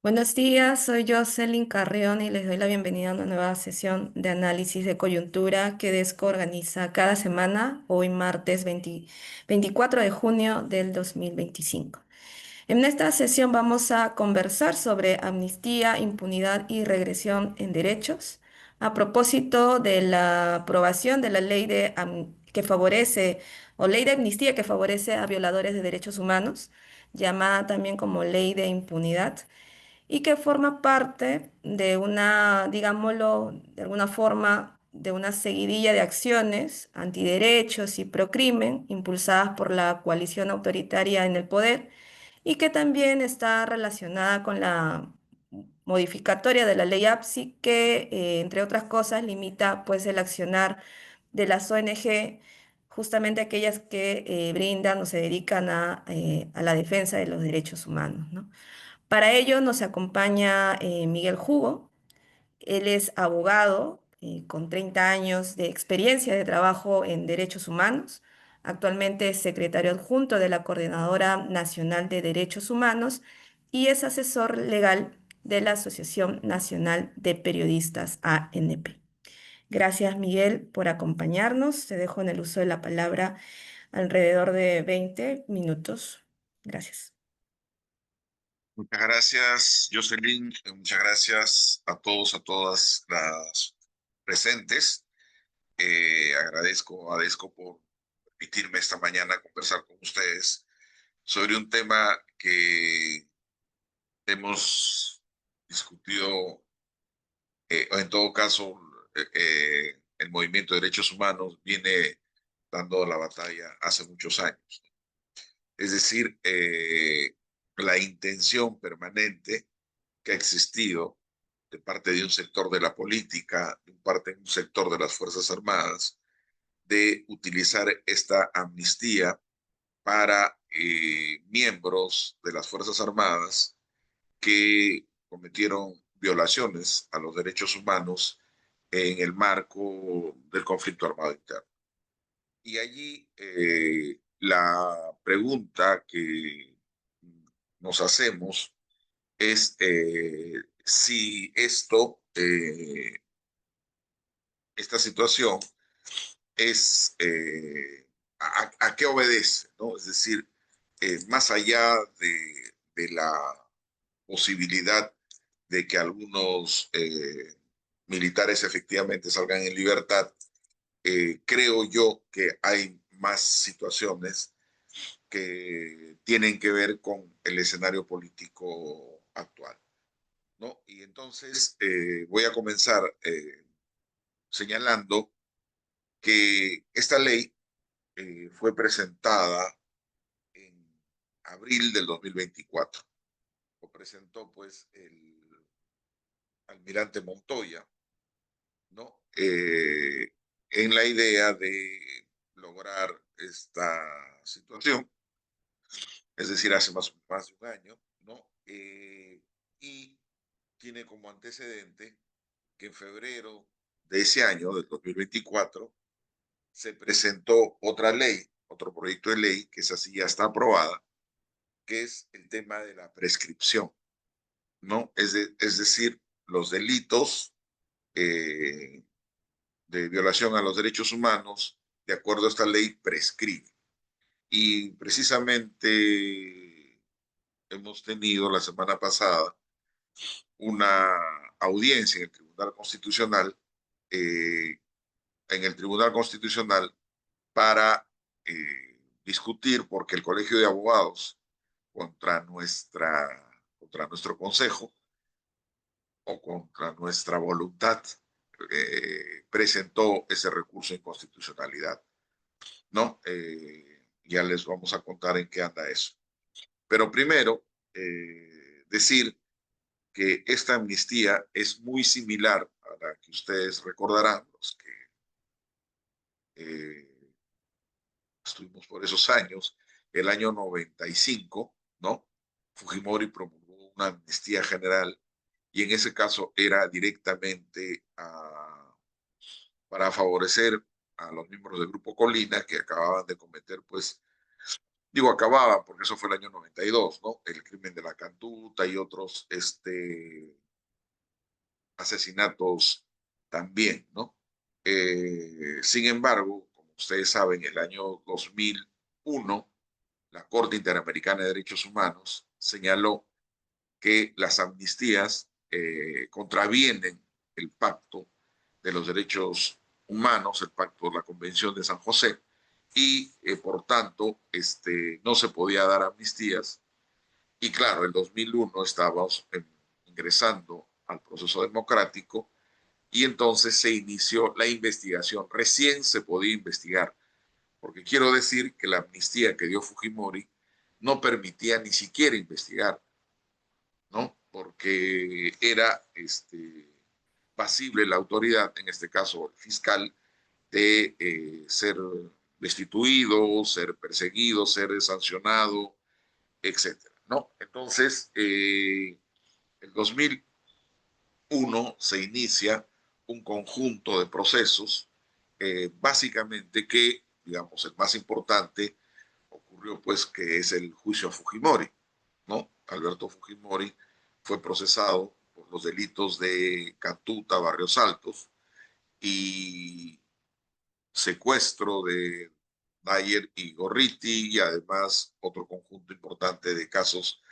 Buenos días, soy Jocelyn Carrión y les doy la bienvenida a una nueva sesión de análisis de coyuntura que DESCO organiza cada semana, hoy martes 24 de junio del 2025. En esta sesión vamos a conversar sobre amnistía, impunidad y regresión en derechos, a propósito de la aprobación de la ley que favorece, o ley de amnistía que favorece a violadores de derechos humanos, llamada también como ley de impunidad y que forma parte de una, digámoslo, de alguna forma, de una seguidilla de acciones antiderechos y procrimen impulsadas por la coalición autoritaria en el poder y que también está relacionada con la modificatoria de la ley APSI que, entre otras cosas, limita pues el accionar de las ONG, justamente aquellas que brindan o se dedican a la defensa de los derechos humanos, ¿no? Para ello nos acompaña Miguel Jugo. Él es abogado con 30 años de experiencia de trabajo en derechos humanos. Actualmente es secretario adjunto de la Coordinadora Nacional de Derechos Humanos y es asesor legal de la Asociación Nacional de Periodistas ANP. Gracias, Miguel, por acompañarnos. Te dejo en el uso de la palabra alrededor de 20 minutos. Gracias. Muchas gracias, Jocelyn. Muchas gracias a todos, a todas las presentes. Agradezco a Desco por permitirme esta mañana conversar con ustedes sobre un tema que hemos discutido, o en todo caso, el movimiento de derechos humanos viene dando la batalla hace muchos años. Es decir, la intención permanente que ha existido de parte de un sector de la política, de parte de un sector de las Fuerzas Armadas, de utilizar esta amnistía para miembros de las Fuerzas Armadas que cometieron violaciones a los derechos humanos en el marco del conflicto armado interno. Y allí la pregunta que nos hacemos es si esta situación es a qué obedece, ¿no? Es decir, más allá de la posibilidad de que algunos militares efectivamente salgan en libertad, creo yo que hay más situaciones que tienen que ver con el escenario político actual, ¿no? Y entonces voy a comenzar señalando que esta ley fue presentada en abril del 2024. Lo presentó pues el almirante Montoya, ¿no? En la idea de lograr esta situación, es decir, hace más de un año, ¿no? Y tiene como antecedente que en febrero de ese año, del 2024, se presentó otra ley, otro proyecto de ley, que esa sí ya está aprobada, que es el tema de la prescripción, ¿no? Es decir, los delitos eh, de violación a los derechos humanos, de acuerdo a esta ley, prescriben. Y precisamente hemos tenido la semana pasada una audiencia eh, en el Tribunal Constitucional para discutir porque el Colegio de Abogados contra contra nuestro consejo o contra nuestra voluntad presentó ese recurso de inconstitucionalidad, ¿no? Ya les vamos a contar en qué anda eso. Pero primero, decir que esta amnistía es muy similar a la que ustedes recordarán, los que eh, estuvimos por esos años, el año 95, ¿no? Fujimori promulgó una amnistía general y en ese caso era directamente para favorecer a los miembros del Grupo Colina que acababan de cometer pues Digo, acababan, porque eso fue el año 92, ¿no? El crimen de la Cantuta y otros asesinatos también, ¿no? Sin embargo, como ustedes saben, el año 2001, la Corte Interamericana de Derechos Humanos señaló que las amnistías contravienen el pacto de los derechos humanos, el pacto de la Convención de San José, y por tanto no se podía dar amnistías. Y claro, el 2001 estábamos ingresando al proceso democrático y entonces se inició la investigación. Recién se podía investigar, porque quiero decir que la amnistía que dio Fujimori no permitía ni siquiera investigar, ¿no? Porque era pasible la autoridad, en este caso el fiscal, de ser destituido, ser perseguido, ser sancionado, etcétera, ¿no? Entonces, el 2001 se inicia un conjunto de procesos, básicamente que, digamos, el más importante ocurrió pues que es el juicio a Fujimori, ¿no? Alberto Fujimori fue procesado por los delitos de Cantuta, Barrios Altos y secuestro de Dyer y Gorriti y además otro conjunto importante de casos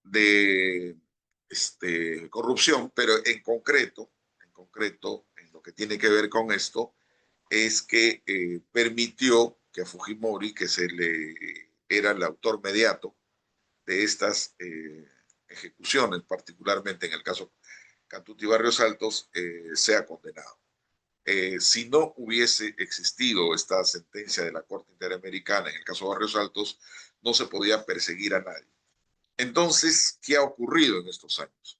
de corrupción, pero en lo que tiene que ver con esto, es que permitió que a Fujimori, que se le era el autor mediato de estas ejecuciones, particularmente en el caso Cantuti Barrios Altos, sea condenado. Si no hubiese existido esta sentencia de la Corte Interamericana en el caso Barrios Altos, no se podía perseguir a nadie. Entonces, ¿qué ha ocurrido en estos años?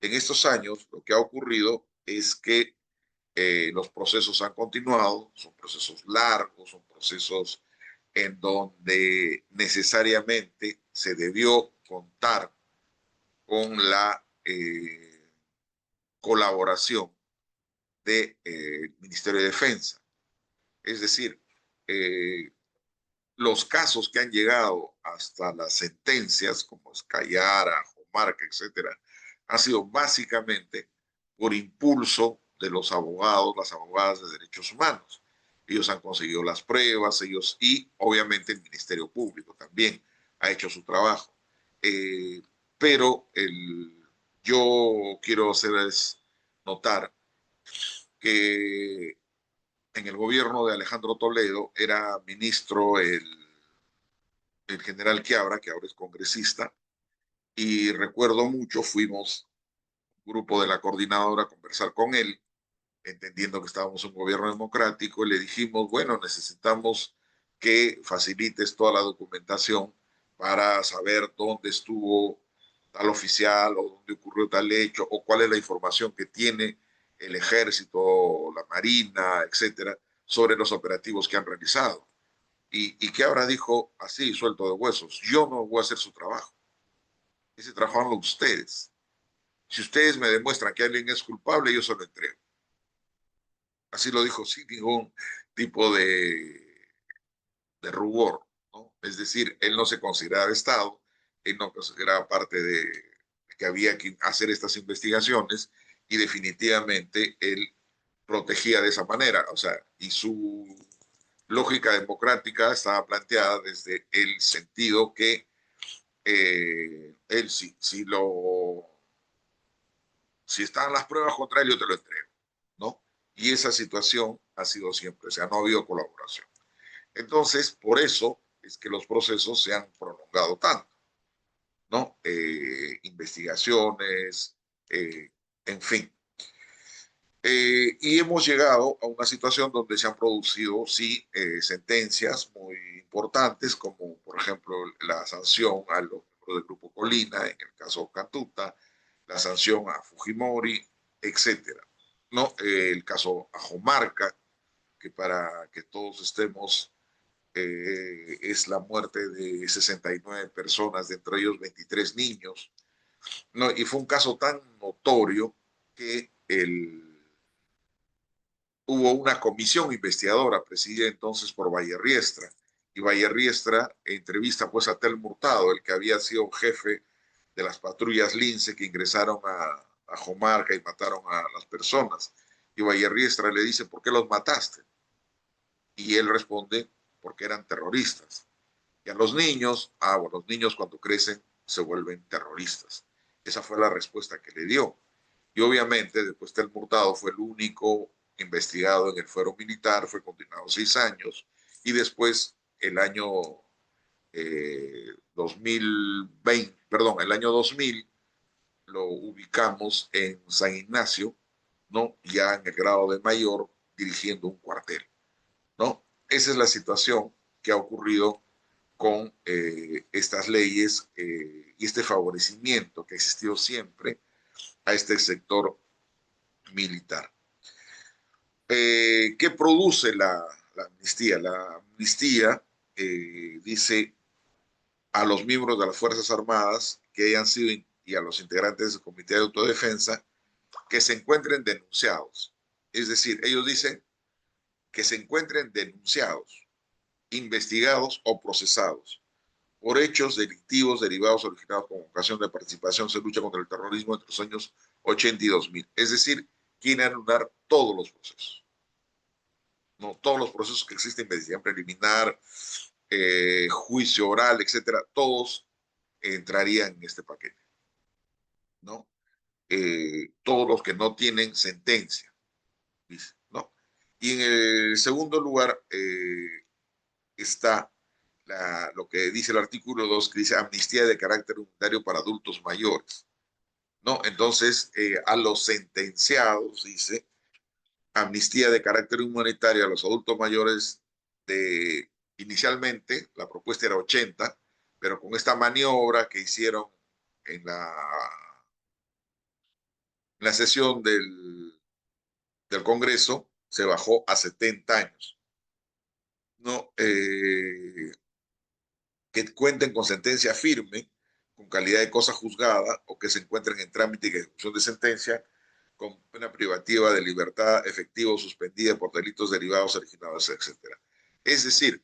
En estos años, lo que ha ocurrido es que los procesos han continuado, son procesos largos, son procesos en donde necesariamente se debió contar con la colaboración del Ministerio de Defensa. Es decir, eh, los casos que han llegado hasta las sentencias, como Escayara, Jomarca, etcétera, han sido básicamente por impulso de los abogados, las abogadas de derechos humanos. Ellos han conseguido las pruebas, ellos y obviamente el Ministerio Público también ha hecho su trabajo. Eh, pero yo quiero hacerles notar que en el gobierno de Alejandro Toledo era ministro el general Quiabra, que ahora es congresista, y recuerdo mucho, fuimos un grupo de la coordinadora a conversar con él, entendiendo que estábamos en un gobierno democrático, y le dijimos, bueno, necesitamos que facilites toda la documentación para saber dónde estuvo tal oficial o dónde ocurrió tal hecho o cuál es la información que tiene el ejército, la marina, etcétera, sobre los operativos que han realizado. Y que ahora dijo así, suelto de huesos, yo no voy a hacer su trabajo, ese trabajo hagan ustedes. Si ustedes me demuestran que alguien es culpable, yo se lo entrego. Así lo dijo sin ningún tipo de rubor, ¿no? Es decir, él no se consideraba Estado, él no consideraba parte de que había que hacer estas investigaciones y definitivamente él protegía de esa manera, o sea, y su lógica democrática estaba planteada desde el sentido que él si están las pruebas contra él, yo te lo entrego, ¿no? Y esa situación ha sido siempre, o sea, no ha habido colaboración. Entonces, por eso es que los procesos se han prolongado tanto, ¿no? Investigaciones, en fin. Y hemos llegado a una situación donde se han producido, sí, sentencias muy importantes, como por ejemplo la sanción a los miembros del Grupo Colina, en el caso Cantuta, la sanción a Fujimori, etcétera. ¿No? El caso a Jomarca, que para que todos estemos, es la muerte de 69 personas, de entre ellos 23 niños. ¿No? Y fue un caso tan notorio que hubo una comisión investigadora presidida entonces por Valle Riestra y Riestra entrevista pues a Tel Murtado, el que había sido jefe de las patrullas Lince que ingresaron a Jomarca y mataron a las personas. Y Riestra le dice, ¿por qué los mataste? Y él responde, porque eran terroristas. Y a los niños, bueno, los niños cuando crecen se vuelven terroristas. Esa fue la respuesta que le dio. Y obviamente después Tel Murtado fue el único investigado en el fuero militar, fue condenado 6 años y después el año 2020, perdón, el año 2000 lo ubicamos en San Ignacio, ¿no? Ya en el grado de mayor, dirigiendo un cuartel, ¿no? Esa es la situación que ha ocurrido con estas leyes y este favorecimiento que ha existido siempre a este sector militar. ¿Qué produce la amnistía? La amnistía dice a los miembros de las Fuerzas Armadas que hayan sido y a los integrantes del Comité de Autodefensa que se encuentren denunciados. Es decir, ellos dicen que se encuentren denunciados, investigados o procesados por hechos delictivos derivados originados con ocasión de participación en lucha contra el terrorismo entre los años 80 y 2000. Es decir, quieren anular todos los procesos. No, todos los procesos que existen, investigación preliminar, juicio oral, etcétera, todos entrarían en este paquete, ¿no? Todos los que no tienen sentencia, dice, ¿no? Y en el segundo lugar está lo que dice el artículo 2, que dice amnistía de carácter humanitario para adultos mayores, ¿no? Entonces, a los sentenciados, dice, amnistía de carácter humanitario a los adultos mayores de, inicialmente, la propuesta era 80, pero con esta maniobra que hicieron en la sesión del Congreso, se bajó a 70 años. ¿No? Que cuenten con sentencia firme, con calidad de cosa juzgada o que se encuentren en trámite de ejecución de sentencia con pena privativa de libertad efectiva o suspendida por delitos derivados, originados, etcétera. Es decir,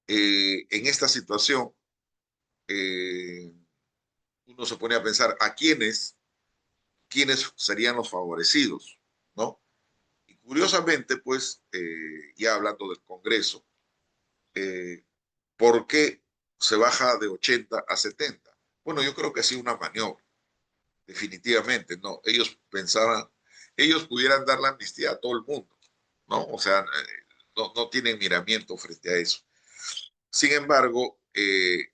en esta situación, uno se pone a pensar a quiénes serían los favorecidos, ¿no? Y curiosamente, pues, ya hablando del Congreso, eh, ¿por qué se baja de 80 a 70? Bueno, yo creo que ha sido una maniobra, definitivamente, ¿no? Ellos pudieran dar la amnistía a todo el mundo, ¿no? O sea, no tienen miramiento frente a eso. Sin embargo,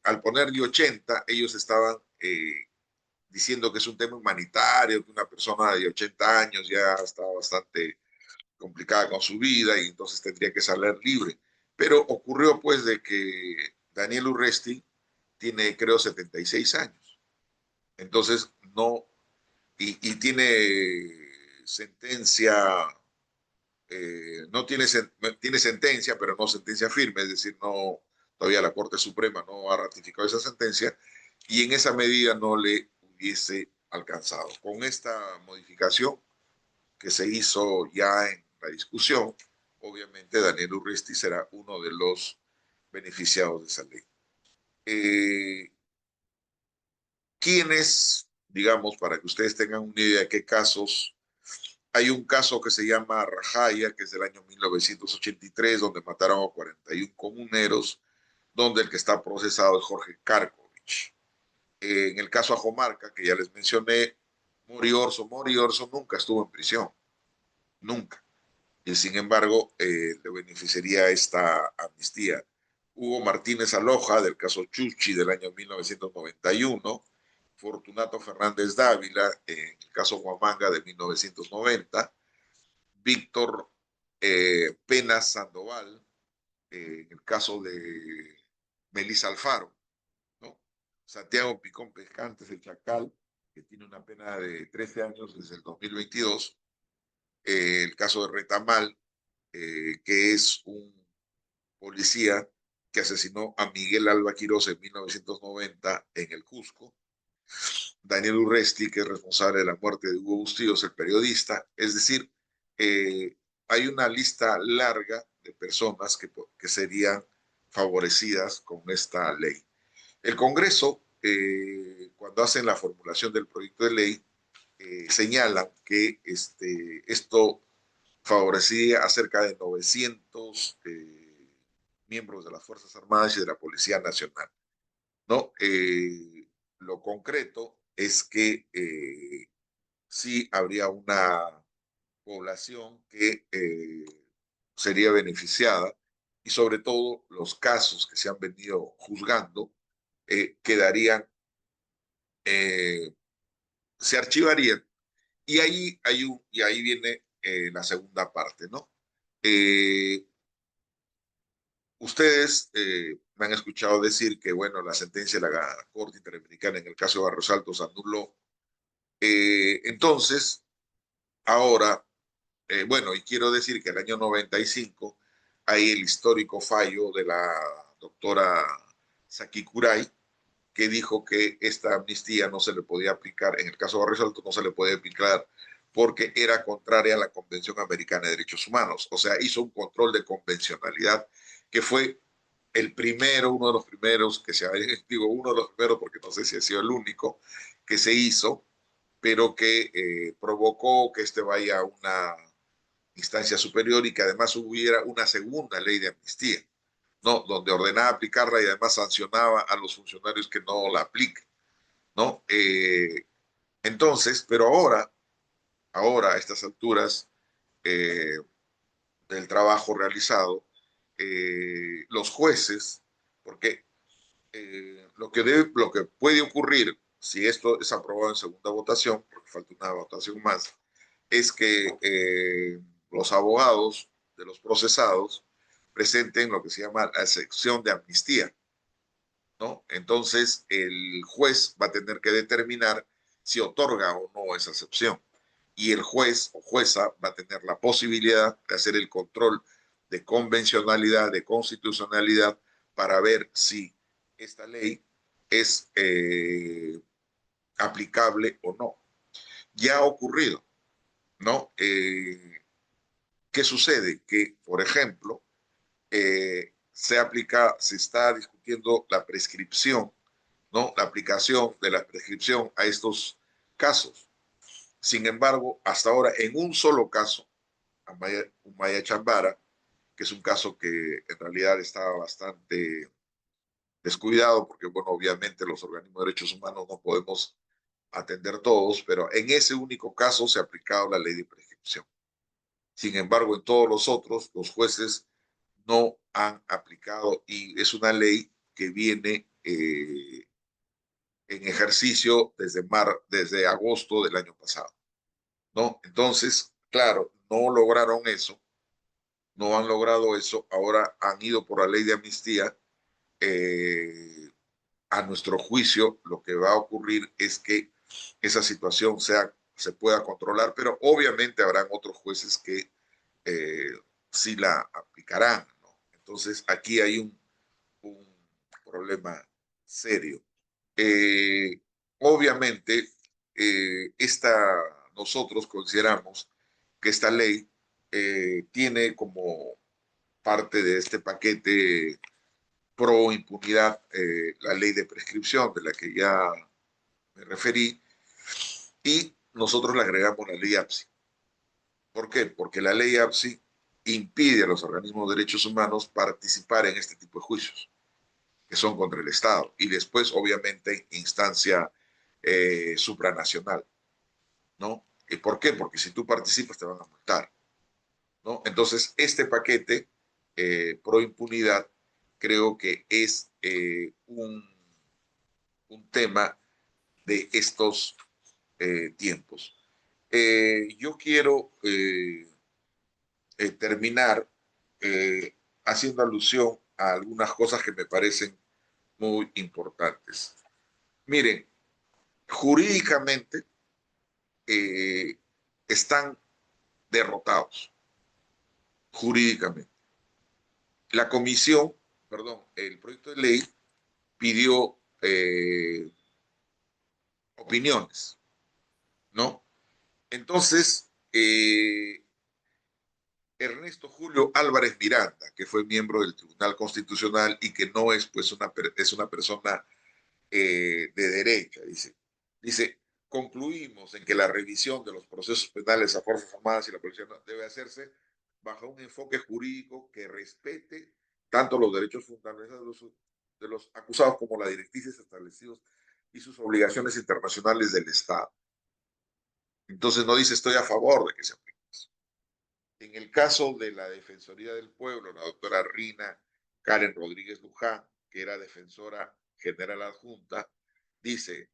al ponerle 80, ellos estaban diciendo que es un tema humanitario, que una persona de 80 años ya está bastante complicada con su vida y entonces tendría que salir libre. Pero ocurrió pues de que Daniel Urresti tiene creo 76 años. Entonces no, y tiene sentencia, no tiene, tiene sentencia, pero no sentencia firme, es decir, no, todavía la Corte Suprema no ha ratificado esa sentencia y en esa medida no le hubiese alcanzado. Con esta modificación que se hizo ya en la discusión, obviamente Daniel Urresti será uno de los beneficiados de esa ley. ¿Quiénes, digamos, para que ustedes tengan una idea de qué casos? Hay un caso que se llama Rajaya, que es del año 1983, donde mataron a 41 comuneros, donde el que está procesado es Jorge Karkovich. En el caso Ajomarca, que ya les mencioné, Mori Orso nunca estuvo en prisión, nunca. Y sin embargo, le beneficiaría esta amnistía. Hugo Martínez Aloja, del caso Chuchi del año 1991, Fortunato Fernández Dávila, en el caso Huamanga de 1990, Víctor Penas Sandoval, en el caso de Melissa Alfaro, ¿no? Santiago Picón Pescantes, el Chacal, que tiene una pena de 13 años desde el 2022, el caso de Retamal, que es un policía que asesinó a Miguel Alba Quirós en 1990 en el Cusco, Daniel Urresti, que es responsable de la muerte de Hugo Bustillos, el periodista. Es decir, hay una lista larga de personas que serían favorecidas con esta ley. El Congreso, cuando hacen la formulación del proyecto de ley, señalan que esto favorecía a cerca de 900 miembros de las Fuerzas Armadas y de la Policía Nacional, ¿no? Lo concreto es que sí habría una población que sería beneficiada y sobre todo los casos que se han venido juzgando quedarían, eh, se archivarían. Y y ahí viene la segunda parte, ¿no? Eh, Ustedes me han escuchado decir que, bueno, la sentencia de la Corte Interamericana en el caso de Barros Altos anuló. Entonces, ahora, bueno, y quiero decir que el año 95 hay el histórico fallo de la doctora Saki Kurai, que dijo que esta amnistía no se le podía aplicar, en el caso de Barros Altos no se le puede aplicar porque era contraria a la Convención Americana de Derechos Humanos. O sea, hizo un control de convencionalidad que fue el primero, uno de los primeros que se ha, digo uno de los primeros porque no sé si ha sido el único que se hizo, pero que provocó que vaya a una instancia superior y que además hubiera una segunda ley de amnistía, ¿no? Donde ordenaba aplicarla y además sancionaba a los funcionarios que no la apliquen, ¿no? Entonces, pero ahora a estas alturas eh, del trabajo realizado, los jueces, porque lo que puede ocurrir si esto es aprobado en segunda votación, porque falta una votación más, es que los abogados de los procesados presenten lo que se llama la sección de amnistía, ¿no? Entonces el juez va a tener que determinar si otorga o no esa excepción. Y el juez o jueza va a tener la posibilidad de hacer el control de convencionalidad, de constitucionalidad, para ver si esta ley es aplicable o no. Ya ha ocurrido, ¿no? ¿Qué sucede? Que, por ejemplo, se está discutiendo la prescripción, ¿no? La aplicación de la prescripción a estos casos. Sin embargo, hasta ahora, en un solo caso, Humaya Chambara, que es un caso que en realidad estaba bastante descuidado, porque, bueno, obviamente los organismos de derechos humanos no podemos atender todos, pero en ese único caso se ha aplicado la ley de prescripción. Sin embargo, en todos los otros, los jueces no han aplicado y es una ley que viene en ejercicio desde agosto del año pasado, ¿no? Entonces, claro, no lograron eso, no han logrado eso, ahora han ido por la ley de amnistía. A nuestro juicio, lo que va a ocurrir es que esa situación se pueda controlar, pero obviamente habrán otros jueces que eh, sí la aplicarán, ¿no? Entonces, aquí hay un problema serio. Eh, Obviamente, nosotros consideramos que esta ley tiene como parte de este paquete pro impunidad la ley de prescripción de la que ya me referí y nosotros le agregamos la ley APSI. ¿Por qué? Porque la ley APSI impide a los organismos de derechos humanos participar en este tipo de juicios que son contra el Estado y después obviamente instancia supranacional, ¿no? ¿Y por qué? Porque si tú participas te van a multar, ¿no? Entonces este paquete pro impunidad creo que es un tema de estos tiempos. Yo quiero terminar haciendo alusión a algunas cosas que me parecen muy importantes. Miren, jurídicamente eh, están derrotados, jurídicamente. La comisión, perdón, el proyecto de ley pidió opiniones, ¿no? Entonces, Ernesto Julio Álvarez Miranda, que fue miembro del Tribunal Constitucional y que no es, pues, es una persona de derecha, dice, concluimos en que la revisión de los procesos penales a Fuerzas Armadas y la Policía debe hacerse bajo un enfoque jurídico que respete tanto los derechos fundamentales de los acusados como las directrices establecidas y sus obligaciones internacionales del Estado. Entonces no dice estoy a favor de que se aplique. En el caso de la Defensoría del Pueblo, la doctora Rina Karen Rodríguez Luján, que era defensora general adjunta, dice,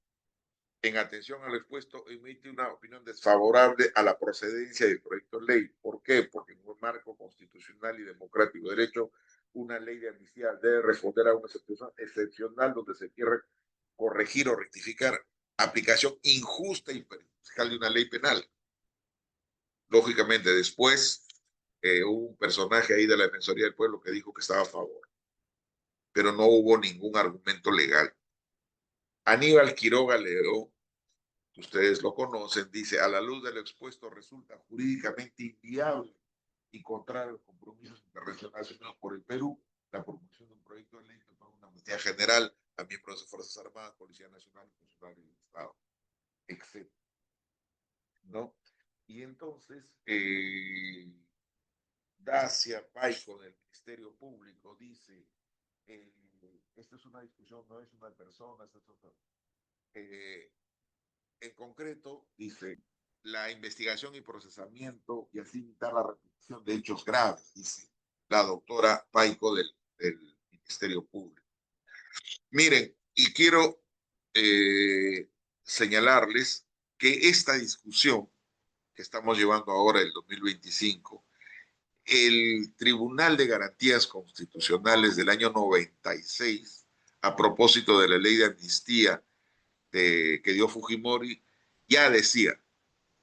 en atención al expuesto, emite una opinión desfavorable a la procedencia del proyecto de ley. ¿Por qué? Porque en un marco constitucional y democrático de derecho, una ley de amnistía debe responder a una situación excepcional donde se quiere corregir o rectificar aplicación injusta y perjudicial de una ley penal. Lógicamente, después hubo un personaje ahí de la Defensoría del Pueblo que dijo que estaba a favor, pero no hubo ningún argumento legal. Aníbal Quiroga León, ustedes lo conocen, dice, a la luz de lo expuesto resulta jurídicamente inviable y contrario a los compromisos internacionales asumidos por el Perú, la promoción de un proyecto de ley que ponga una amnistía general a miembros de Fuerzas Armadas, Policía Nacional y Funcionarios del Estado, etc. ¿No? Y entonces, Dacia Paico del Ministerio Público dice, esto es una discusión, no es una persona, esto es otra. En concreto, dice, la investigación y procesamiento y así evitar la repetición de hechos graves, dice la doctora Paico del Ministerio Público. Miren, y quiero señalarles que esta discusión que estamos llevando ahora, el 2025, el Tribunal de Garantías Constitucionales del año 96, a propósito de la ley de amnistía que dio Fujimori, ya decía,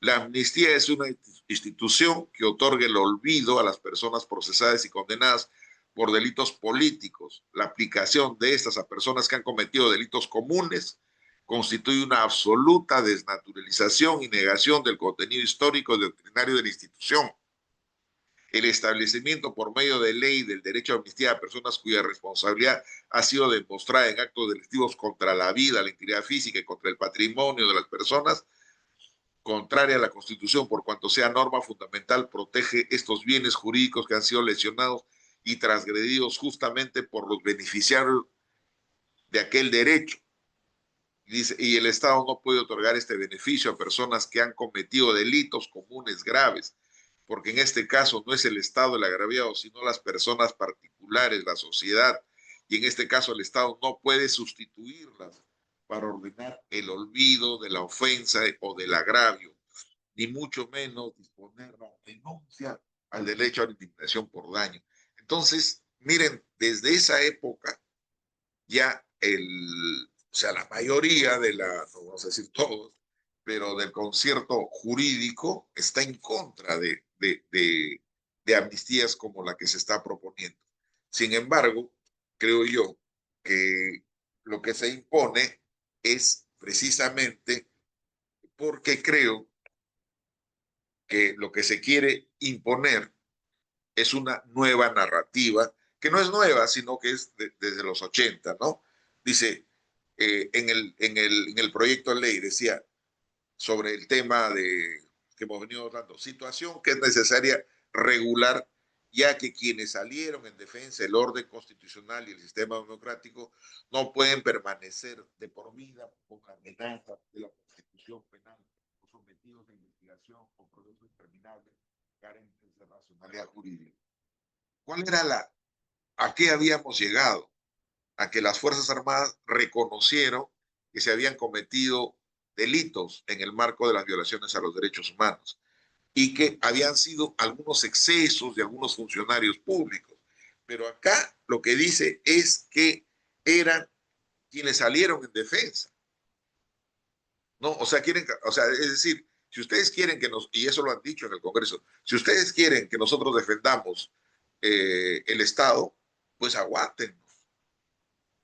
la amnistía es una institución que otorga el olvido a las personas procesadas y condenadas por delitos políticos. La aplicación de estas a personas que han cometido delitos comunes constituye una absoluta desnaturalización y negación del contenido histórico y doctrinario de la institución. El establecimiento por medio de ley del derecho a amnistía a personas cuya responsabilidad ha sido demostrada en actos delictivos contra la vida, la integridad física y contra el patrimonio de las personas, contraria a la Constitución, por cuanto sea norma fundamental, protege estos bienes jurídicos que han sido lesionados y transgredidos justamente por los beneficiarios de aquel derecho. Dice, y el Estado no puede otorgar este beneficio a personas que han cometido delitos comunes graves, porque en este caso no es el Estado el agraviado, sino las personas particulares, la sociedad, y en este caso el Estado no puede sustituirlas para ordenar el olvido de la ofensa o del agravio, ni mucho menos disponer la renuncia al derecho a la indemnización por daño. Entonces, miren, desde esa época ya o sea, la mayoría de la, no vamos a decir todos, pero del concierto jurídico está en contra de amnistías como la que se está proponiendo. Sin embargo, creo yo que lo que se impone es precisamente porque creo que lo que se quiere imponer es una nueva narrativa, que no es nueva, sino que es desde los 80, ¿no? Dice, en el proyecto de ley decía sobre el tema que hemos venido hablando, situación que es necesaria regular, ya que quienes salieron en defensa del orden constitucional y el sistema democrático no pueden permanecer de por vida con amenaza de la constitución penal o sometidos a investigación o procesos interminables carentes de racionalidad jurídica. ¿Cuál era a qué habíamos llegado? A que las Fuerzas Armadas reconocieron que se habían cometido delitos en el marco de las violaciones a los derechos humanos y que habían sido algunos excesos de algunos funcionarios públicos. Pero acá lo que dice es que eran quienes salieron en defensa. ¿No? O sea, es decir, si ustedes quieren y eso lo han dicho en el Congreso, si ustedes quieren que nosotros defendamos el Estado, pues aguanten,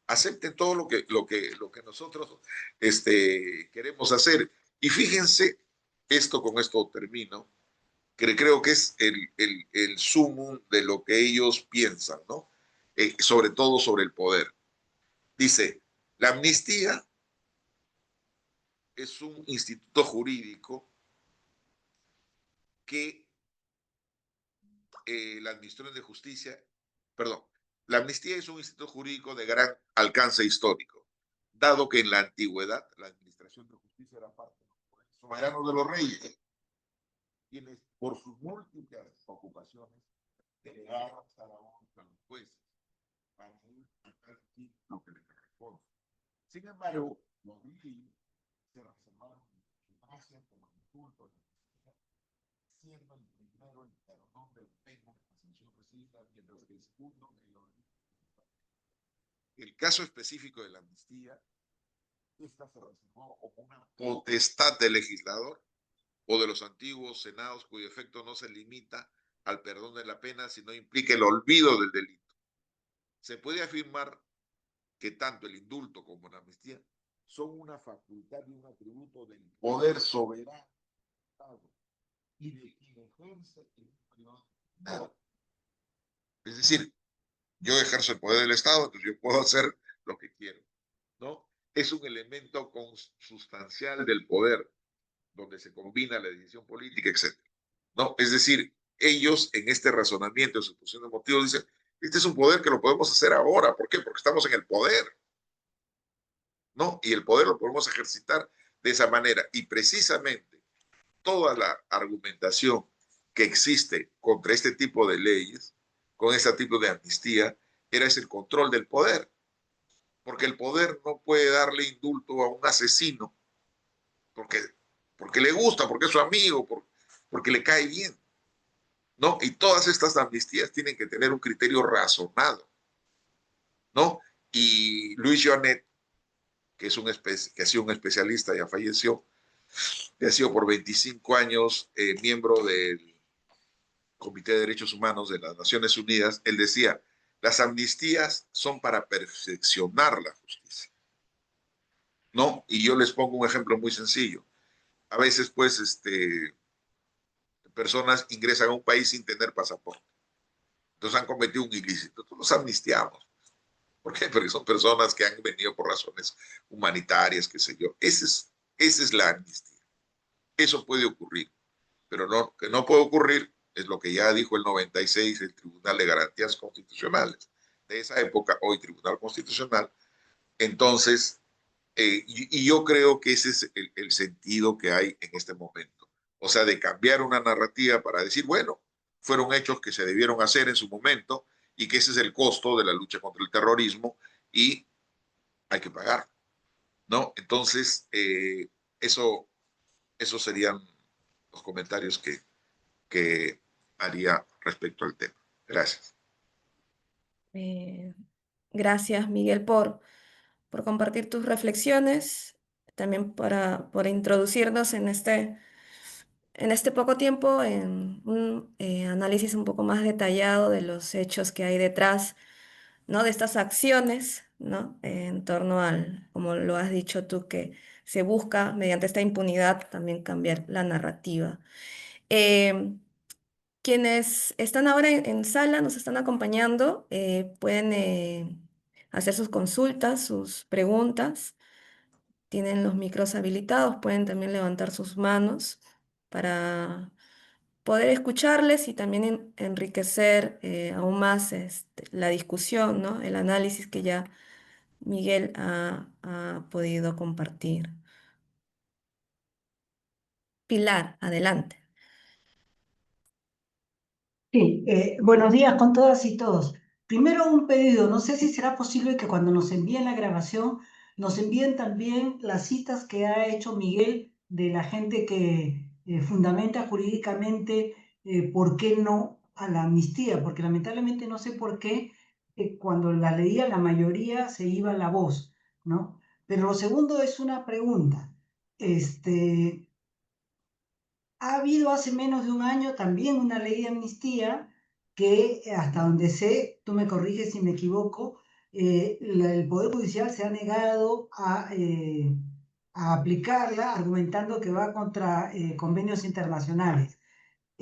acepten todo lo que nosotros queremos hacer. Y fíjense, con esto termino, que creo que es el sumum de lo que ellos piensan, ¿no? Sobre todo sobre el poder. Dice, la amnistía es un instituto jurídico que la Administración de Justicia, perdón, la amnistía es un instituto jurídico de gran alcance histórico, dado que en la antigüedad la Administración de Justicia era parte de los poderes soberanos de los reyes, quienes por sus múltiples ocupaciones delegaron cada uno a los jueces para ir a cada quien lo que le corresponde. Sin embargo, los reyes se reservaron su gracia como el culto de la siendo el primero el perdón del pena la sanción recibida, mientras que el segundo el caso específico de la amnistía, esta se reservó como una potestad del legislador o de los antiguos senados cuyo efecto no se limita al perdón de la pena, sino implica el olvido del delito. Se puede afirmar que tanto el indulto como la amnistía son una facultad y un atributo del poder soberano y de quien ejerce el periodo determinado. Es decir, yo ejerzo el poder del Estado, entonces yo puedo hacer lo que quiero, ¿no? Es un elemento consustancial del poder, donde se combina la decisión política, etcétera, ¿no? Es decir, ellos en este razonamiento, en su posición de motivos, dicen, este es un poder que lo podemos hacer ahora, ¿por qué? Porque estamos en el poder, ¿no? Y el poder lo podemos ejercitar de esa manera, y precisamente toda la argumentación que existe contra este tipo de leyes, con este tipo de amnistía, era ese el control del poder, porque el poder no puede darle indulto a un asesino porque, porque le gusta, porque es su amigo, porque le cae bien, ¿no? Y todas estas amnistías tienen que tener un criterio razonado, ¿no? Y Luis Jonet, que, que ha sido un especialista, ya falleció, que ha sido por 25 años miembro del Comité de Derechos Humanos de las Naciones Unidas, él decía, las amnistías son para perfeccionar la justicia, ¿no? Y yo les pongo un ejemplo muy sencillo. A veces, pues, personas ingresan a un país sin tener pasaporte. Entonces han cometido un ilícito. Entonces los amnistiamos. ¿Por qué? Porque son personas que han venido por razones humanitarias, qué sé yo. Esa es la amnistía. Eso puede ocurrir. Pero lo que no puede ocurrir es lo que ya dijo el 96 el Tribunal de Garantías Constitucionales de esa época, hoy Tribunal Constitucional. Entonces, y yo creo que ese es el sentido que hay en este momento. O sea, de cambiar una narrativa para decir, bueno, fueron hechos que se debieron hacer en su momento y que ese es el costo de la lucha contra el terrorismo y hay que pagar, ¿no? Entonces, esos serían los comentarios que haría respecto al tema. Gracias. Eh, gracias, Miguel, por compartir tus reflexiones, también por introducirnos en este poco tiempo en un análisis un poco más detallado de los hechos que hay detrás, ¿no? De estas acciones, ¿no? En torno al, como lo has dicho tú, que se busca mediante esta impunidad también cambiar la narrativa. Eh, Quienes están ahora en sala, nos están acompañando, pueden hacer sus consultas, sus preguntas. Tienen los micros habilitados, pueden también levantar sus manos para poder escucharles y también enriquecer aún más la discusión, ¿no? El análisis que ya Miguel ha podido compartir. Pilar, adelante. Sí, buenos días con todas y todos. Primero un pedido, no sé si será posible que cuando nos envíen la grabación nos envíen también las citas que ha hecho Miguel de la gente que fundamenta jurídicamente por qué no a la amnistía, porque lamentablemente no sé por qué cuando la leía la mayoría se iba la voz, ¿no? Pero lo segundo es una pregunta. Este, ha habido hace menos de un año también una ley de amnistía que, hasta donde sé, tú me corriges si me equivoco, el Poder Judicial se ha negado a aplicarla, argumentando que va contra convenios internacionales.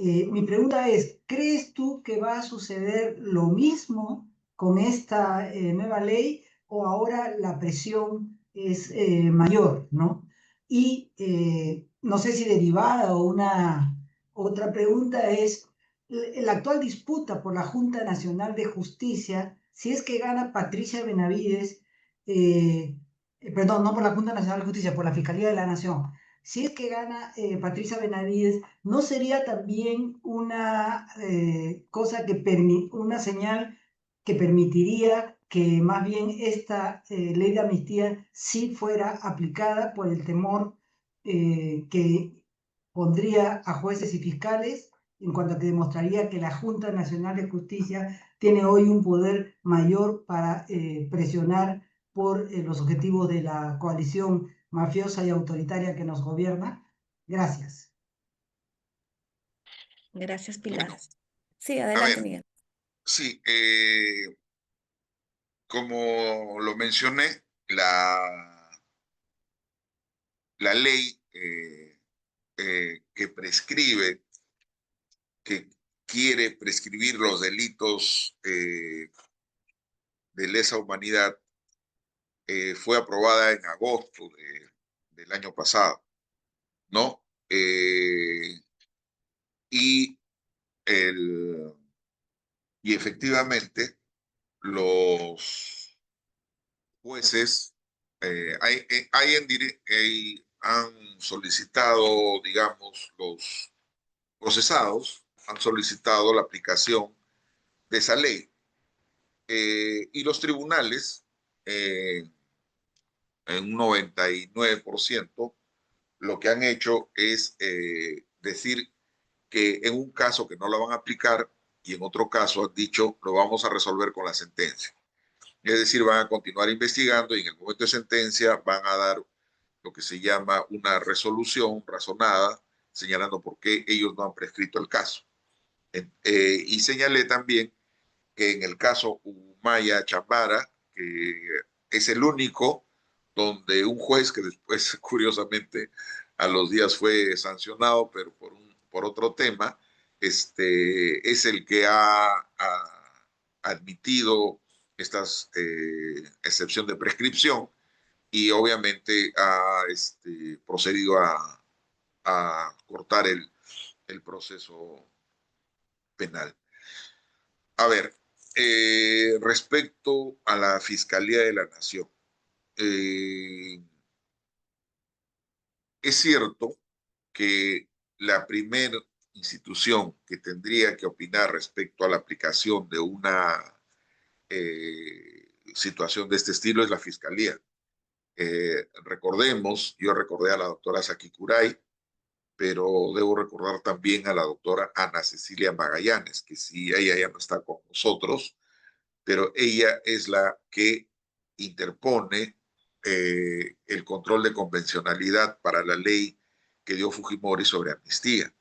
Mi pregunta es, ¿crees tú que va a suceder lo mismo con esta nueva ley o ahora la presión es mayor, ¿no? Y no sé si derivada o una otra pregunta es, la actual disputa por la Junta Nacional de Justicia, si es que gana Patricia Benavides, perdón, no por la Junta Nacional de Justicia, por la Fiscalía de la Nación, si es que gana Patricia Benavides, ¿no sería también una cosa que una señal que permitiría que más bien esta ley de amnistía sí fuera aplicada por el temor que pondría a jueces y fiscales en cuanto a que demostraría que la Junta Nacional de Justicia tiene hoy un poder mayor para presionar por los objetivos de la coalición mafiosa y autoritaria que nos gobierna? Gracias. Gracias, Pilar. Bueno, Sí, a adelante, ver, Miguel. sí, como lo mencioné, la ley que prescribe, que quiere prescribir los delitos de lesa humanidad, fue aprobada en agosto del año pasado, ¿no? Y, el, y efectivamente los jueces han solicitado, digamos, los procesados han solicitado la aplicación de esa ley. Y los tribunales, en un 99%, lo que han hecho es decir que en un caso que no lo van a aplicar y en otro caso han dicho lo vamos a resolver con la sentencia. Es decir, van a continuar investigando y en el momento de sentencia van a dar lo que se llama una resolución razonada, señalando por qué ellos no han prescrito el caso. Y señalé también que en el caso Humaya Chambara, que es el único donde un juez que después, curiosamente, a los días fue sancionado, pero por otro tema, es el que ha admitido esta excepción de prescripción y obviamente ha procedido a cortar el proceso penal. A ver, respecto a la Fiscalía de la Nación, eh, es cierto que la primera institución que tendría que opinar respecto a la aplicación de una situación de este estilo es la Fiscalía. Recordemos, yo recordé a la doctora Saki Kuray, pero debo recordar también a la doctora Ana Cecilia Magallanes, que sí, ella ya no está con nosotros, pero ella es la que interpone el control de convencionalidad para la ley que dio Fujimori sobre amnistía.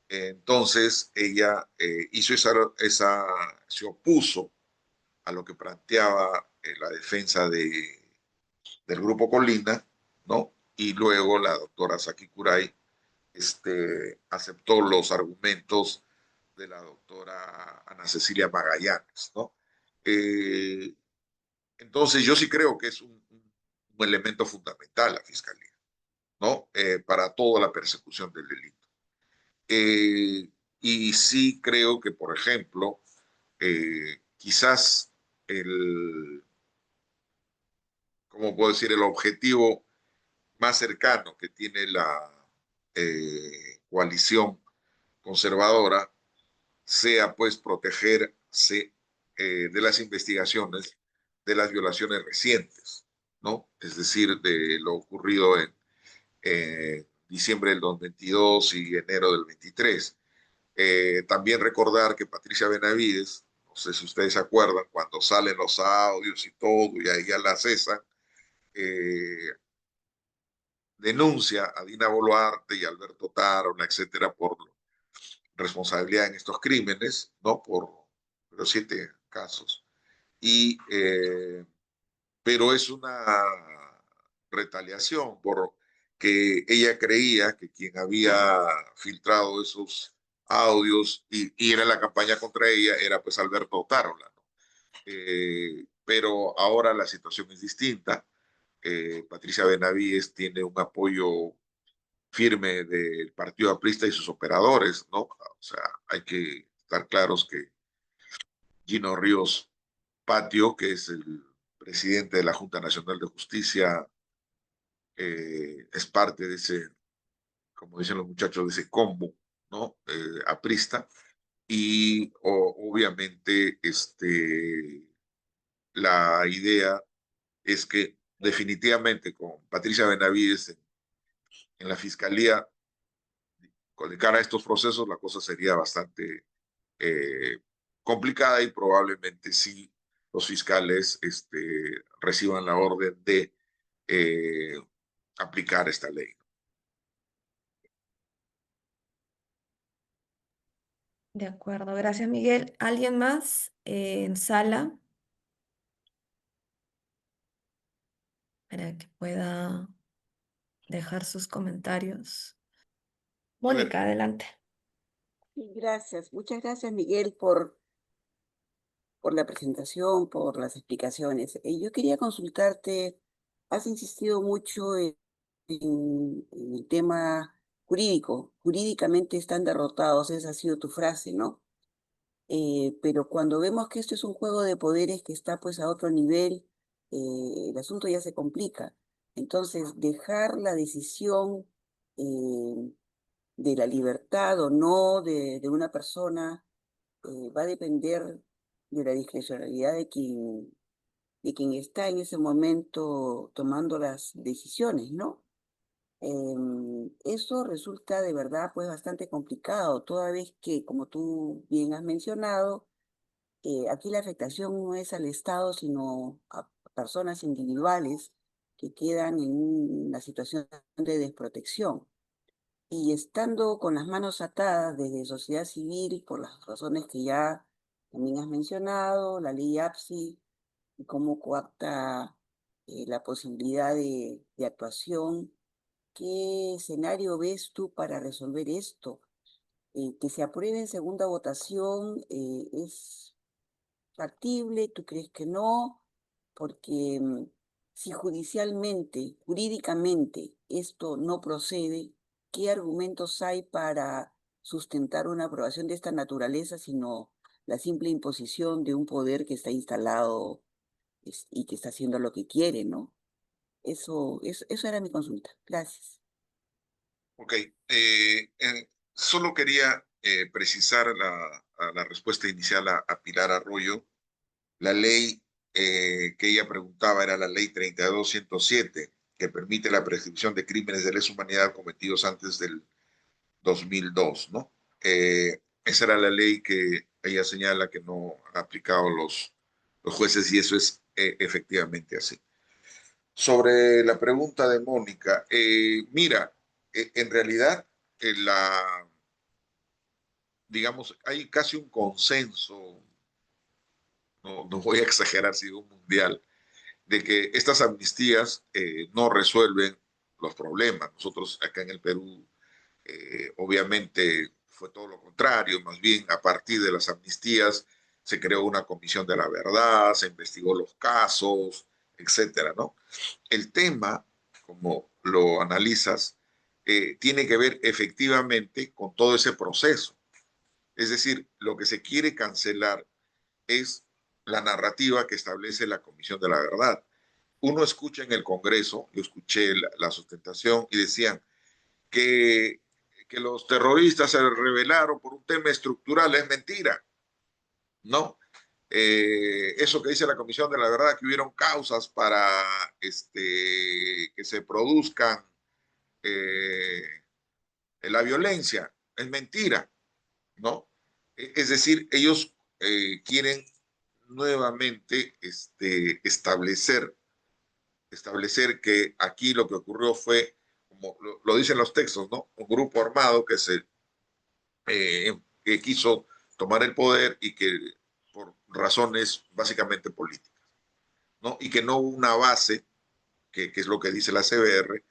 Entonces, ella hizo se opuso a lo que planteaba la defensa del Grupo Colina, ¿no? Y luego la doctora Saki Kuray aceptó los argumentos de la doctora Ana Cecilia Magallanes, ¿no? Eh, entonces, yo sí creo que es un elemento fundamental la fiscalía, ¿no? Para toda la persecución del delito. Eh, y sí creo que, por ejemplo, quizás ¿cómo puedo decir? El objetivo más cercano que tiene la coalición conservadora sea pues protegerse de las investigaciones de las violaciones recientes, ¿no? Es decir, de lo ocurrido en diciembre del 2022 y enero del 23. También recordar que Patricia Benavides, no sé si ustedes se acuerdan, cuando salen los audios y todo, y ahí ya la cesan, eh, denuncia a Dina Boluarte y Alberto Tarola, etcétera, por responsabilidad en estos crímenes, ¿no? Por los 7 casos. Pero es una retaliación por que ella creía que quien había filtrado esos audios y era la campaña contra ella, era pues Alberto Otárola, ¿no? Pero ahora la situación es distinta. Patricia Benavides tiene un apoyo firme del Partido Aprista y sus operadores, ¿no? O sea, hay que estar claros que Gino Ríos Patio, que es el presidente de la Junta Nacional de Justicia, es parte de ese, como dicen los muchachos, de ese combo, ¿no? Aprista. Y obviamente la idea es que definitivamente con Patricia Benavides en la fiscalía, con cara a estos procesos, la cosa sería bastante eh, complicada y probablemente sí los fiscales reciban la orden de eh, aplicar esta ley. De acuerdo, gracias Miguel. ¿Alguien más en sala para que pueda dejar sus comentarios? A ver, Mónica, adelante. Sí, gracias, muchas gracias Miguel por la presentación, por las explicaciones. Yo quería consultarte, has insistido mucho en el tema jurídico, jurídicamente están derrotados, esa ha sido tu frase, ¿no? Pero cuando vemos que esto es un juego de poderes que está pues a otro nivel, el asunto ya se complica. Entonces, dejar la decisión de la libertad o no de una persona va a depender de la discrecionalidad de quien está en ese momento tomando las decisiones, ¿no? Eso resulta de verdad pues bastante complicado, toda vez que, como tú bien has mencionado, aquí la afectación no es al Estado, sino a personas individuales que quedan en una situación de desprotección. Y estando con las manos atadas desde sociedad civil, por las razones que ya también has mencionado, la ley APSI, y cómo coapta la posibilidad de actuación, ¿qué escenario ves tú para resolver esto? Que se apruebe en segunda votación es factible, ¿tú crees que no? Porque si judicialmente, jurídicamente, esto no procede, ¿qué argumentos hay para sustentar una aprobación de esta naturaleza, sino la simple imposición de un poder que está instalado y que está haciendo lo que quiere, ¿no? Eso era mi consulta. Gracias. ok. Solo quería precisar la respuesta inicial a Pilar Arroyo. La ley que ella preguntaba era la ley 32107, que permite la prescripción de crímenes de lesa humanidad cometidos antes del 2002, ¿no? Esa era la ley que ella señala que no han aplicado los jueces y eso es efectivamente así. Sobre la pregunta de Mónica, mira, en realidad digamos, hay casi un consenso, no voy a exagerar, si digo mundial, de que estas amnistías no resuelven los problemas. Nosotros acá en el Perú, obviamente, fue todo lo contrario, más bien a partir de las amnistías se creó una comisión de la verdad, se investigó los casos, etcétera, ¿no? El tema, como lo analizas, tiene que ver efectivamente con todo ese proceso. Es decir, lo que se quiere cancelar es la narrativa que establece la Comisión de la Verdad. Uno escucha en el Congreso, yo escuché la sustentación y decían que los terroristas se rebelaron por un tema estructural, es mentira, ¿no? Eso que dice la Comisión de la Verdad, que hubieron causas para que se produzcan eh, la violencia, es mentira, ¿no? Es decir, ellos quieren nuevamente establecer que aquí lo que ocurrió fue, como lo dicen los textos, ¿no? Un grupo armado que quiso tomar el poder y que por razones básicamente políticas, ¿no? Y que no hubo una base, que es lo que dice la CBR,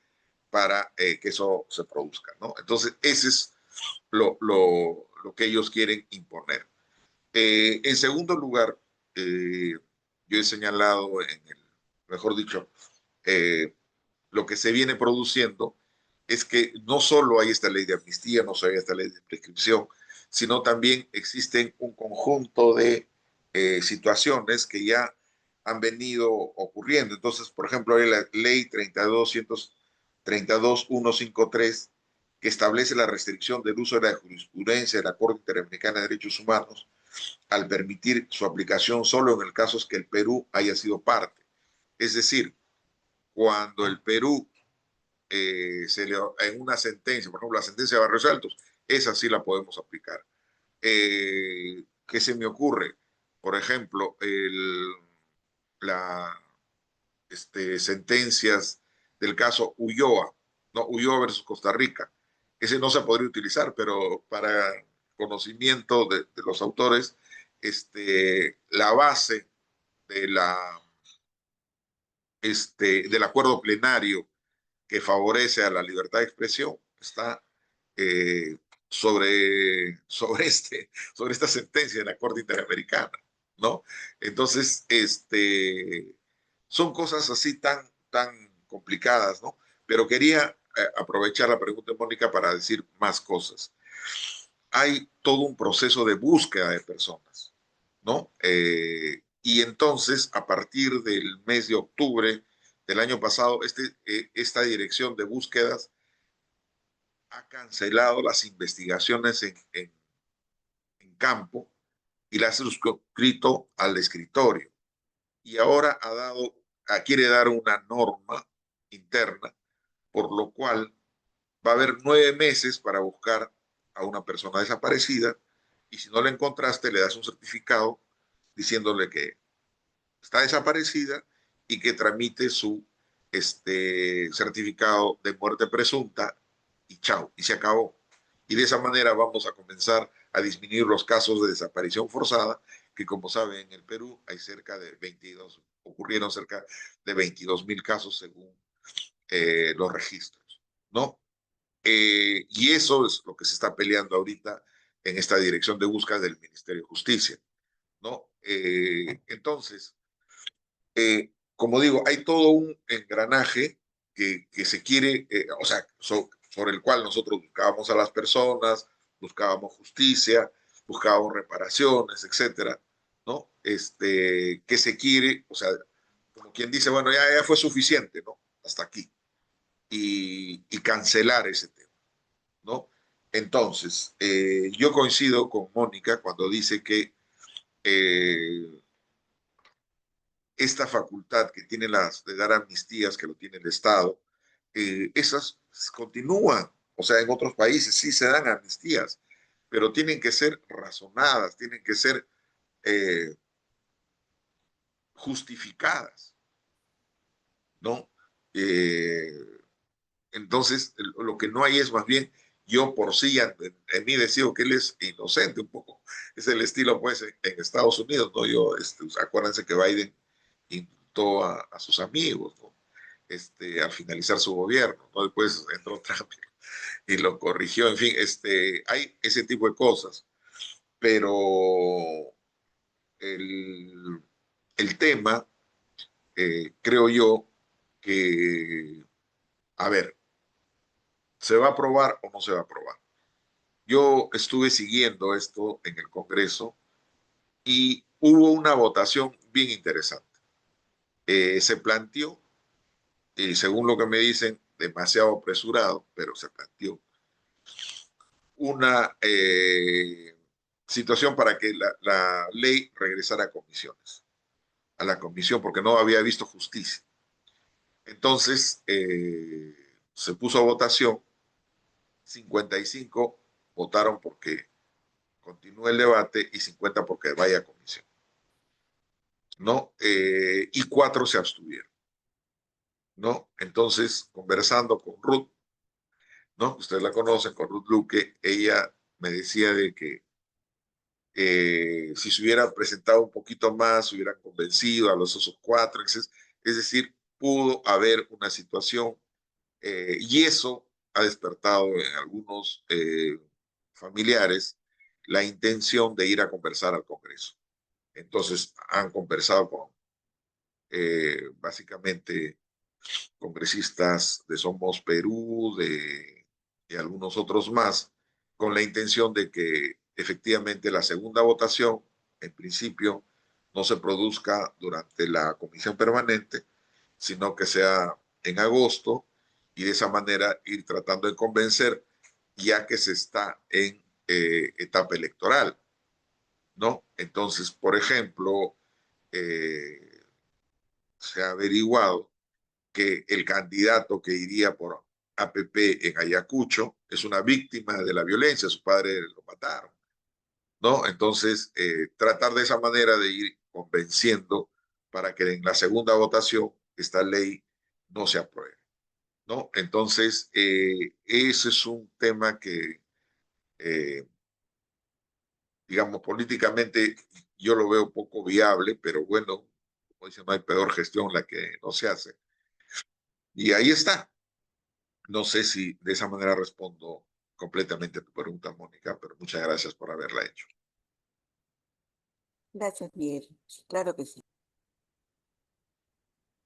para que eso se produzca, ¿no? Entonces, ese es lo que ellos quieren imponer. En segundo lugar, yo he señalado, mejor dicho, lo que se viene produciendo es que no solo hay esta ley de amnistía, no solo hay esta ley de prescripción, sino también existen un conjunto de situaciones que ya han venido ocurriendo. Entonces, por ejemplo, hay la ley 32153 que establece la restricción del uso de la jurisprudencia de la Corte Interamericana de Derechos Humanos al permitir su aplicación solo en el caso es que el Perú haya sido parte. Es decir, cuando el Perú en una sentencia, por ejemplo, la sentencia de Barrios Altos, esa sí la podemos aplicar. ¿Qué se me ocurre? Por ejemplo, sentencias del caso Ulloa, ¿no? Ulloa versus Costa Rica. Ese no se podría utilizar, pero para conocimiento de los autores, la base de del acuerdo plenario que favorece a la libertad de expresión está eh, sobre esta sentencia de la Corte Interamericana, ¿no? Entonces, son cosas así tan complicadas, ¿no? Pero quería aprovechar la pregunta de Mónica para decir más cosas. Hay todo un proceso de búsqueda de personas, ¿no? Y entonces, a partir del mes de octubre del año pasado, esta dirección de búsquedas ha cancelado las investigaciones en campo y las ha suscrito al escritorio. Y ahora quiere dar una norma interna, por lo cual va a haber 9 meses para buscar a una persona desaparecida y si no la encontraste le das un certificado diciéndole que está desaparecida y que tramite su certificado de muerte presunta y chao, y se acabó. Y de esa manera vamos a comenzar a disminuir los casos de desaparición forzada, que como saben en el Perú hay ocurrieron cerca de 22,000 casos según los registros, ¿no? Y eso es lo que se está peleando ahorita en esta dirección de búsqueda del Ministerio de Justicia, ¿no? Entonces, como digo, hay todo un engranaje que se quiere, o sea, sobre el cual nosotros buscábamos a las personas, buscábamos justicia, buscábamos reparaciones, etcétera, ¿no? Que se quiere, o sea, como quien dice, bueno, ya fue suficiente, ¿no? Hasta aquí. Y cancelar ese tema, ¿no? Entonces, yo coincido con Mónica cuando dice que esta facultad que tiene de dar amnistías, que lo tiene el Estado, esas continúan. O sea, en otros países sí se dan amnistías, pero tienen que ser razonadas, tienen que ser eh, justificadas, ¿no? Eh, entonces, lo que no hay es más bien, yo por sí, en mí decido que él es inocente un poco. Es el estilo, pues, en Estados Unidos, ¿no? Acuérdense que Biden indultó a sus amigos, ¿no? Al finalizar su gobierno, ¿no? Después entró Trump y lo corrigió, en fin, hay ese tipo de cosas, pero el, el tema, creo yo, que, a ver, ¿se va a aprobar o no se va a aprobar? Yo estuve siguiendo esto en el Congreso y hubo una votación bien interesante. Se planteó, y según lo que me dicen, demasiado apresurado, pero se planteó una situación para que la ley regresara a comisiones, a la comisión, porque no había visto justicia. Entonces, se puso a votación, 55 votaron porque continúe el debate y 50 porque vaya a comisión, ¿no? Y 4 se abstuvieron, ¿no? Entonces, conversando con Ruth, ¿no? Ustedes la conocen, con Ruth Luque, ella me decía de que si se hubiera presentado un poquito más, se hubieran convencido a los otros 4, es decir, pudo haber una situación y eso ha despertado en algunos familiares la intención de ir a conversar al Congreso. Entonces han conversado con básicamente congresistas de Somos Perú, y algunos otros más, con la intención de que efectivamente la segunda votación, en principio, no se produzca durante la comisión permanente, sino que sea en agosto, y de esa manera ir tratando de convencer, ya que se está en etapa electoral, ¿no? Entonces, por ejemplo, se ha averiguado que el candidato que iría por APP en Ayacucho es una víctima de la violencia, su padre lo mataron, ¿no? Entonces, tratar de esa manera de ir convenciendo para que en la segunda votación esta ley no se apruebe, ¿no? Entonces, ese es un tema que, eh, digamos, políticamente yo lo veo poco viable, pero bueno, como dicen, no hay peor gestión la que no se hace. Y ahí está. No sé si de esa manera respondo completamente a tu pregunta, Mónica, pero muchas gracias por haberla hecho. Gracias, Miguel. Sí, claro que sí.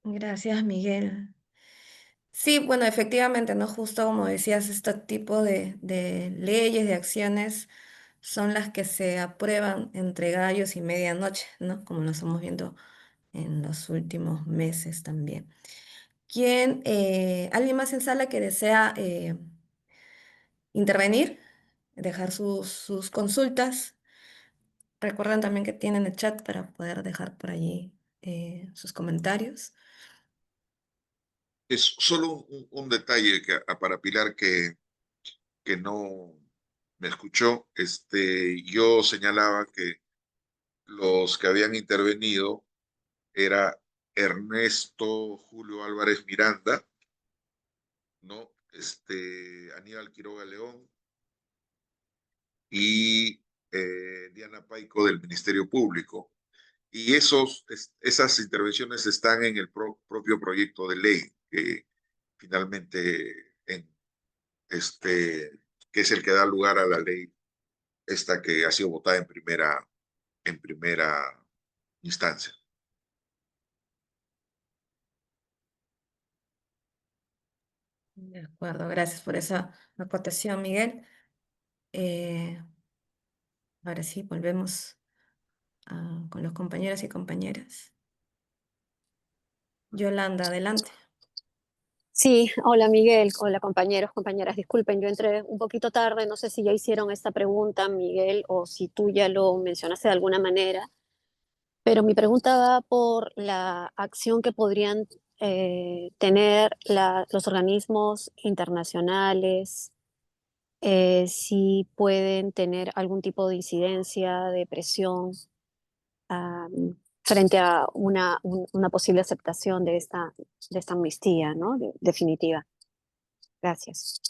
Gracias, Miguel. Sí, bueno, efectivamente, ¿no? Justo como decías, este tipo de leyes, de acciones, son las que se aprueban entre gallos y medianoche, ¿no? Como lo estamos viendo en los últimos meses también. ¿Alguien más en sala que desea intervenir, dejar sus consultas? Recuerden también que tienen el chat para poder dejar por allí sus comentarios. Es solo un detalle para Pilar que no me escuchó. Yo señalaba que los que habían intervenido era Ernesto Julio Álvarez Miranda, ¿no? Aníbal Quiroga León y Diana Paico del Ministerio Público. Y esas intervenciones están en el propio proyecto de ley que finalmente que es el que da lugar a la ley esta que ha sido votada en primera instancia. De acuerdo, gracias por esa acotación, Miguel. Eh, Ahora sí, volvemos con los compañeros y compañeras. Yolanda, adelante. Sí, hola Miguel, hola compañeros, compañeras, disculpen, yo entré un poquito tarde, no sé si ya hicieron esta pregunta, Miguel, o si tú ya lo mencionaste de alguna manera, pero mi pregunta va por la acción que podrían tener los organismos internacionales, si pueden tener algún tipo de incidencia, de presión ah, frente a una posible aceptación de esta amnistía, ¿no? Definitiva. Gracias.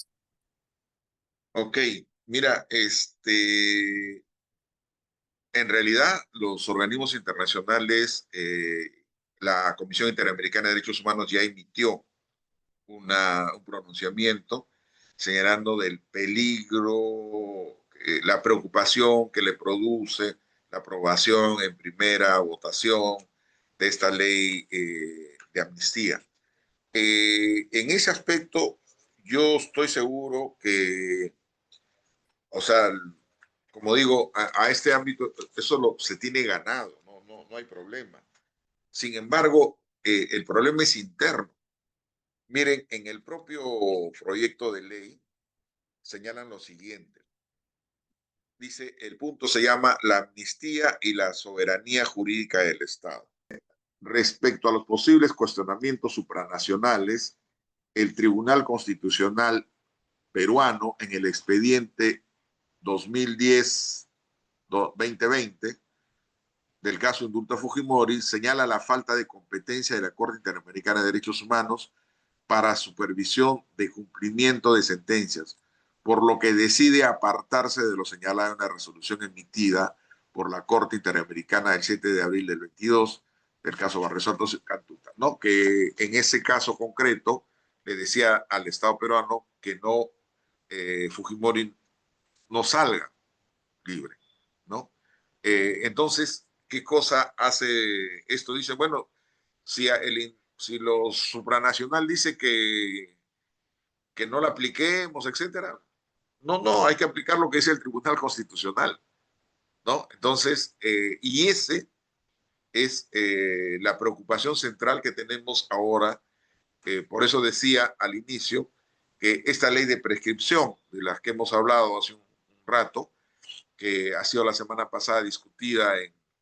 Ok, mira, en realidad los organismos internacionales, la Comisión Interamericana de Derechos Humanos ya emitió un pronunciamiento señalando del peligro, la preocupación que le produce la aprobación en primera votación de esta ley de amnistía. En ese aspecto, yo estoy seguro que, o sea, como digo, a este ámbito, se tiene ganado, no hay problema. Sin embargo, el problema es interno. Miren, en el propio proyecto de ley señalan lo siguiente. Dice, el punto se llama la amnistía y la soberanía jurídica del Estado. Respecto a los posibles cuestionamientos supranacionales, el Tribunal Constitucional peruano en el expediente 2010-2020 del caso Indulto Fujimori señala la falta de competencia de la Corte Interamericana de Derechos Humanos para supervisión de cumplimiento de sentencias, por lo que decide apartarse de lo señalado en la resolución emitida por la Corte Interamericana del 7 de abril del 22 del caso Barresoto Cantuta, ¿no? Que en ese caso concreto le decía al Estado peruano que no, Fujimori no salga libre, ¿no? Entonces, ¿qué cosa hace esto? Dice, bueno, si los supranacional dice que no la apliquemos, etcétera, no, hay que aplicar lo que dice el Tribunal Constitucional, ¿no? Entonces, y ese es la preocupación central que tenemos ahora. Por eso decía al inicio que esta ley de prescripción, de las que hemos hablado hace un rato, que ha sido la semana pasada discutida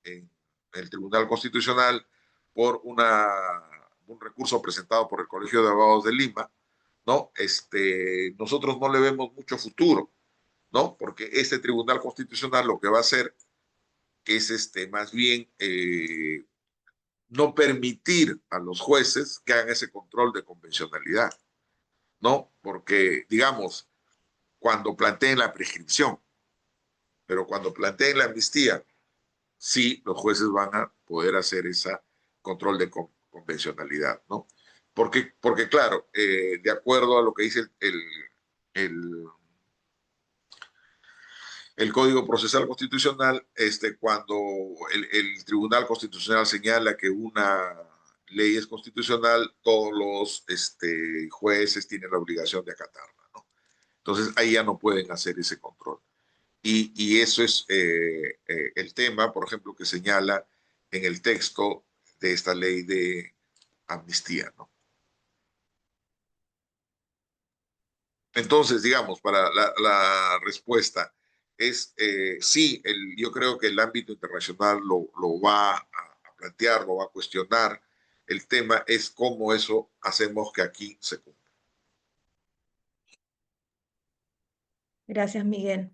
en el Tribunal Constitucional por un recurso presentado por el Colegio de Abogados de Lima, ¿no? Nosotros no le vemos mucho futuro, ¿no? Porque este Tribunal Constitucional lo que va a hacer es más bien no permitir a los jueces que hagan ese control de convencionalidad, ¿no? Porque, digamos, cuando planteen la prescripción, pero cuando planteen la amnistía, sí, los jueces van a poder hacer ese control de convencionalidad, ¿no? Porque claro, de acuerdo a lo que dice el, el Código Procesal Constitucional, cuando el Tribunal Constitucional señala que una ley es constitucional, todos los jueces tienen la obligación de acatarla, ¿no? Entonces ahí ya no pueden hacer ese control. Y eso es el tema, por ejemplo, que señala en el texto de esta ley de amnistía, ¿no? Entonces, digamos, para la respuesta es sí, yo creo que el ámbito internacional lo va a plantear, lo va a cuestionar. El tema es cómo eso hacemos que aquí se cumpla. Gracias, Miguel.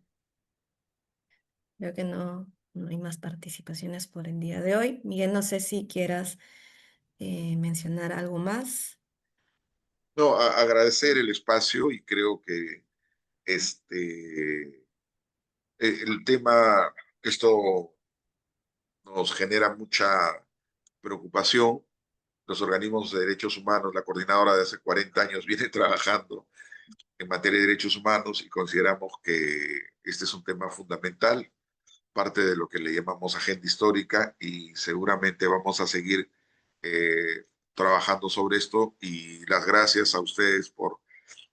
Veo que no hay más participaciones por el día de hoy. Miguel, no sé si quieras mencionar algo más. No, agradecer el espacio y creo que el tema, esto nos genera mucha preocupación. Los organismos de derechos humanos, la coordinadora de hace 40 años viene trabajando en materia de derechos humanos y consideramos que este es un tema fundamental, parte de lo que le llamamos agenda histórica y seguramente vamos a seguir trabajando sobre esto y las gracias a ustedes por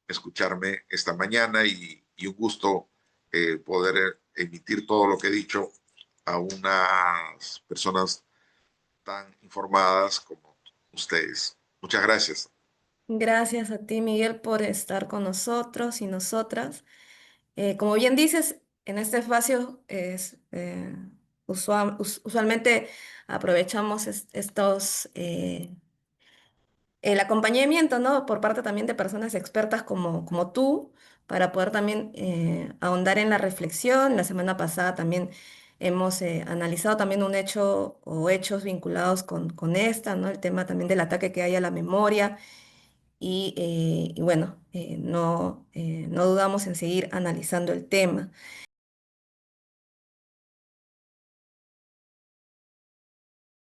escucharme esta mañana y un gusto poder emitir todo lo que he dicho a unas personas tan informadas como ustedes. Muchas gracias. Gracias a ti, Miguel, por estar con nosotros y nosotras. Como bien dices, en este espacio usualmente aprovechamos estos el acompañamiento, ¿no? Por parte también de personas expertas como tú, para poder también ahondar en la reflexión. La semana pasada también hemos analizado también un hecho o hechos vinculados con esta, ¿no? El tema también del ataque que hay a la memoria y bueno, no dudamos en seguir analizando el tema.